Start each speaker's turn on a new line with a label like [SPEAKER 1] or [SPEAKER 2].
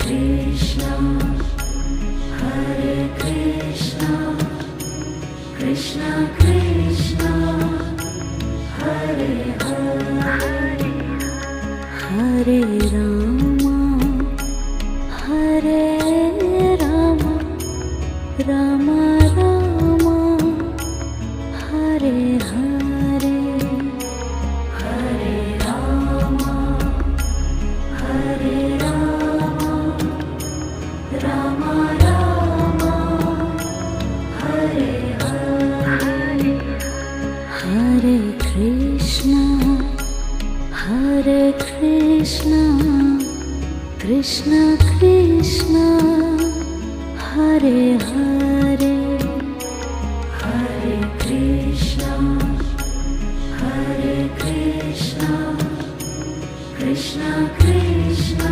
[SPEAKER 1] Krishna, Hare Krishna, Krishna Krishna, Hare Hare, Hare Rama, Hare Rama, Rama Rama, Hare Hare, Hare Rama, Hare Rama, Rama Rama, Hare Hare, Hare Krishna, Hare Krishna, Krishna Krishna, Hare Hare, Hare Krishna, Hare Krishna, Krishna Krishna,